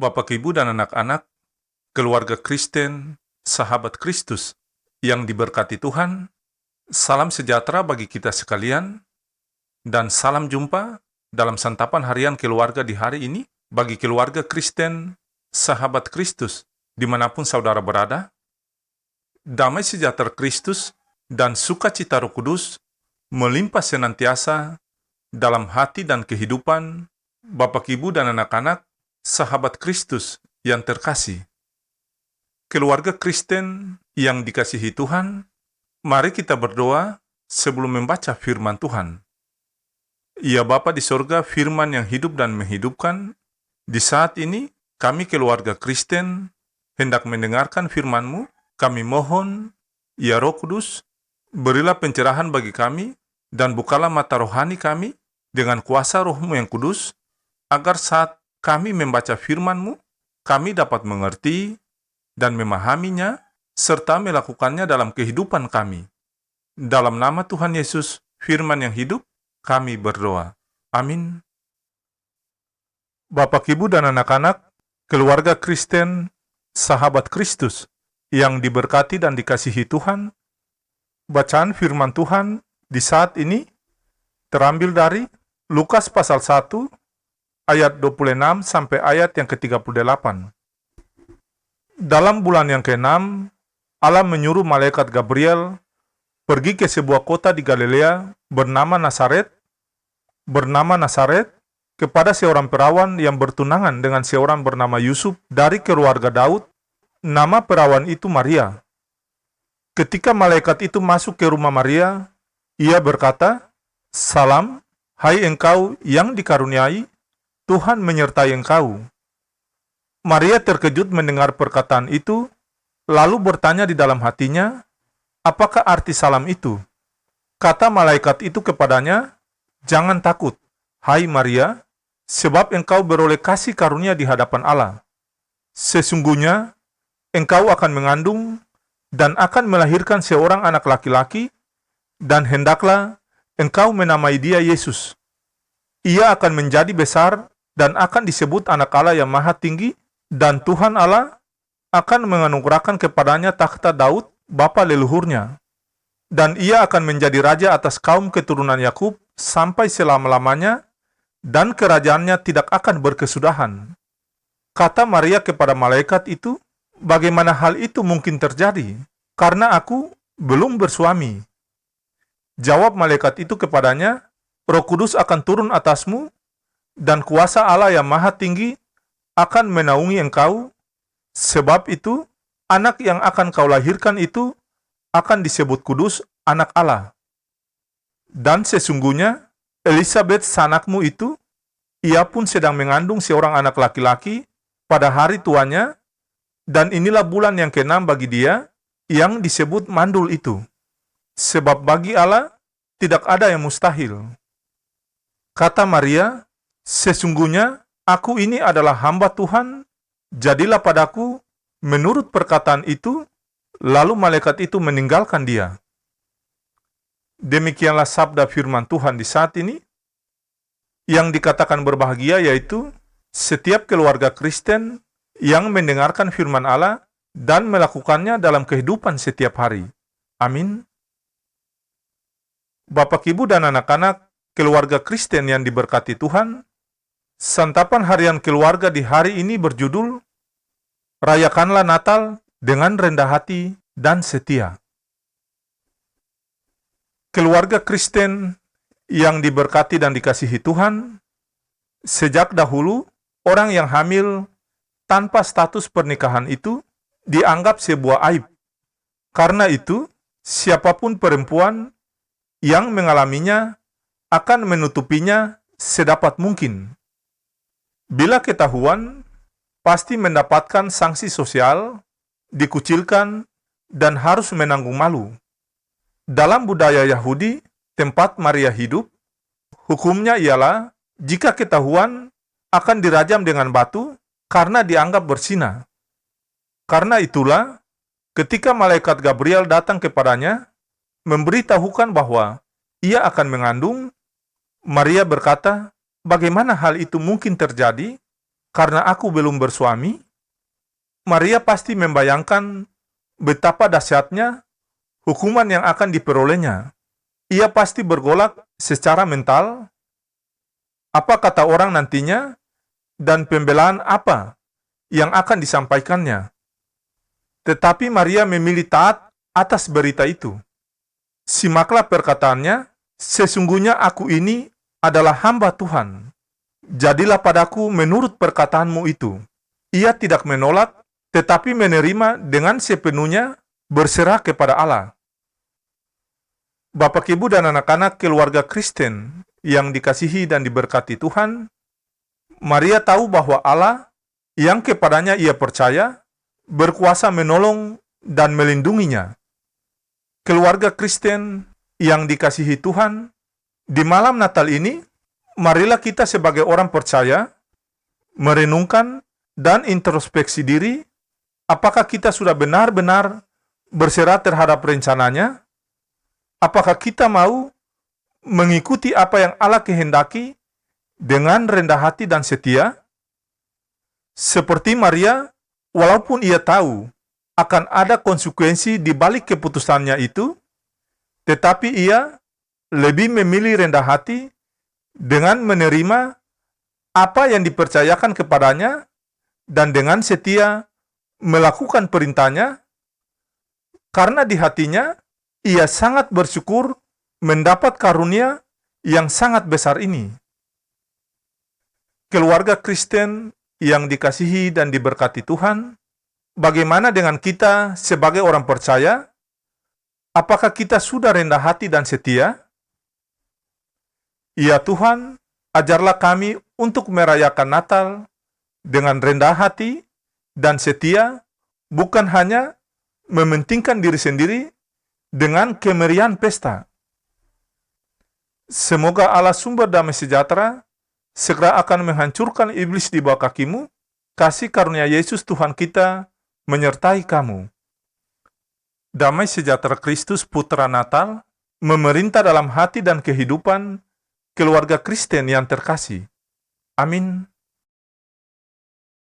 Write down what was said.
Bapak, Ibu, dan anak-anak, keluarga Kristen, sahabat Kristus yang diberkati Tuhan, salam sejahtera bagi kita sekalian, dan salam jumpa dalam santapan harian keluarga di hari ini bagi keluarga Kristen, sahabat Kristus, dimanapun saudara berada. Damai sejahtera Kristus dan sukacita Roh Kudus melimpah senantiasa dalam hati dan kehidupan Bapak, Ibu, dan anak-anak, sahabat Kristus yang terkasih. Keluarga Kristen yang dikasihi Tuhan, mari kita berdoa sebelum membaca firman Tuhan. Ya Bapa di sorga, firman yang hidup dan menghidupkan, di saat ini kami keluarga Kristen hendak mendengarkan firman-Mu. Kami mohon, ya Roh Kudus, berilah pencerahan bagi kami dan bukalah mata rohani kami dengan kuasa Roh-Mu yang kudus, agar saat kami membaca firman-Mu, kami dapat mengerti dan memahaminya, serta melakukannya dalam kehidupan kami. Dalam nama Tuhan Yesus, firman yang hidup, kami berdoa. Amin. Bapak, Ibu, dan anak-anak, keluarga Kristen, sahabat Kristus, yang diberkati dan dikasihi Tuhan, bacaan firman Tuhan di saat ini terambil dari Lukas pasal 1, ayat 26 sampai ayat yang ke-38. Dalam bulan yang ke-6, Allah menyuruh malaikat Gabriel pergi ke sebuah kota di Galilea bernama Nasaret, kepada seorang perawan yang bertunangan dengan seorang bernama Yusuf dari keluarga Daud. Nama perawan itu Maria. Ketika malaikat itu masuk ke rumah Maria, ia berkata, "Salam, hai engkau yang dikaruniai, Tuhan menyertai engkau." Maria terkejut mendengar perkataan itu, lalu bertanya di dalam hatinya, apakah arti salam itu? Kata malaikat itu kepadanya, "Jangan takut, hai Maria, sebab engkau beroleh kasih karunia di hadapan Allah. Sesungguhnya, engkau akan mengandung dan akan melahirkan seorang anak laki-laki, dan hendaklah engkau menamai dia Yesus. Ia akan menjadi besar dan akan disebut anak Allah yang maha tinggi, dan Tuhan Allah akan menganugerahkan kepadanya takhta Daud, bapa leluhurnya. Dan ia akan menjadi raja atas kaum keturunan Yakub sampai selama-lamanya, dan kerajaannya tidak akan berkesudahan." Kata Maria kepada malaikat itu, "Bagaimana hal itu mungkin terjadi? Karena aku belum bersuami." Jawab malaikat itu kepadanya, "Roh Kudus akan turun atasmu, dan kuasa Allah yang maha tinggi akan menaungi engkau. Sebab itu, anak yang akan kau lahirkan itu akan disebut kudus, anak Allah. Dan sesungguhnya, Elisabet sanakmu itu, ia pun sedang mengandung seorang anak laki-laki pada hari tuanya, dan inilah bulan yang ke-6 bagi dia, yang disebut mandul itu. Sebab bagi Allah tidak ada yang mustahil." Kata Maria, "Sesungguhnya aku ini adalah hamba Tuhan, jadilah padaku menurut perkataan itu." Lalu malaikat itu meninggalkan dia. Demikianlah sabda firman Tuhan di saat ini. Yang dikatakan berbahagia yaitu setiap keluarga Kristen yang mendengarkan firman Allah dan melakukannya dalam kehidupan setiap hari. Amin. Bapak, Ibu, dan anak-anak, keluarga Kristen yang diberkati Tuhan, santapan harian keluarga di hari ini berjudul Rayakanlah Natal dengan rendah hati dan setia. Keluarga Kristen yang diberkati dan dikasihi Tuhan, sejak dahulu orang yang hamil tanpa status pernikahan itu dianggap sebuah aib. Karena itu, siapapun perempuan yang mengalaminya akan menutupinya sedapat mungkin. Bila ketahuan, pasti mendapatkan sanksi sosial, dikucilkan, dan harus menanggung malu. Dalam budaya Yahudi, tempat Maria hidup, hukumnya ialah jika ketahuan akan dirajam dengan batu karena dianggap berzina. Karena itulah, ketika malaikat Gabriel datang kepadanya, memberitahukan bahwa ia akan mengandung, Maria berkata, "Bagaimana hal itu mungkin terjadi? karena aku belum bersuami, Maria pasti membayangkan betapa dahsyatnya hukuman yang akan diperolehnya. Ia pasti bergolak secara mental, apa kata orang nantinya, dan pembelaan apa yang akan disampaikannya. Tetapi Maria memilih taat atas berita itu. Simaklah perkataannya, "Sesungguhnya aku ini adalah hamba Tuhan. Jadilah padaku menurut perkataanmu itu." Ia tidak menolak, tetapi menerima dengan sepenuhnya, berserah kepada Allah. Bapak, Ibu, dan anak-anak keluarga Kristen yang dikasihi dan diberkati Tuhan, Maria tahu bahwa Allah yang kepadanya ia percaya berkuasa menolong dan melindunginya. Keluarga Kristen yang dikasihi Tuhan, di malam Natal ini, marilah kita sebagai orang percaya merenungkan dan introspeksi diri, apakah kita sudah benar-benar berserah terhadap rencananya? Apakah kita mau mengikuti apa yang Allah kehendaki dengan rendah hati dan setia? Seperti Maria, walaupun ia tahu akan ada konsekuensi di balik keputusannya itu, tetapi ia lebih memilih rendah hati dengan menerima apa yang dipercayakan kepadanya dan dengan setia melakukan perintahnya, karena di hatinya ia sangat bersyukur mendapat karunia yang sangat besar ini. Keluarga Kristen yang dikasihi dan diberkati Tuhan, bagaimana dengan kita sebagai orang percaya? Apakah kita sudah rendah hati dan setia? Ya Tuhan, ajarlah kami untuk merayakan Natal dengan rendah hati dan setia, bukan hanya mementingkan diri sendiri dengan kemeriahan pesta. Semoga Allah sumber damai sejahtera segera akan menghancurkan iblis di bawah kakimu. Kasih karunia Yesus Tuhan kita menyertai kamu. Damai sejahtera Kristus Putra Natal memerintah dalam hati dan kehidupan keluarga Kristen yang terkasih. Amin.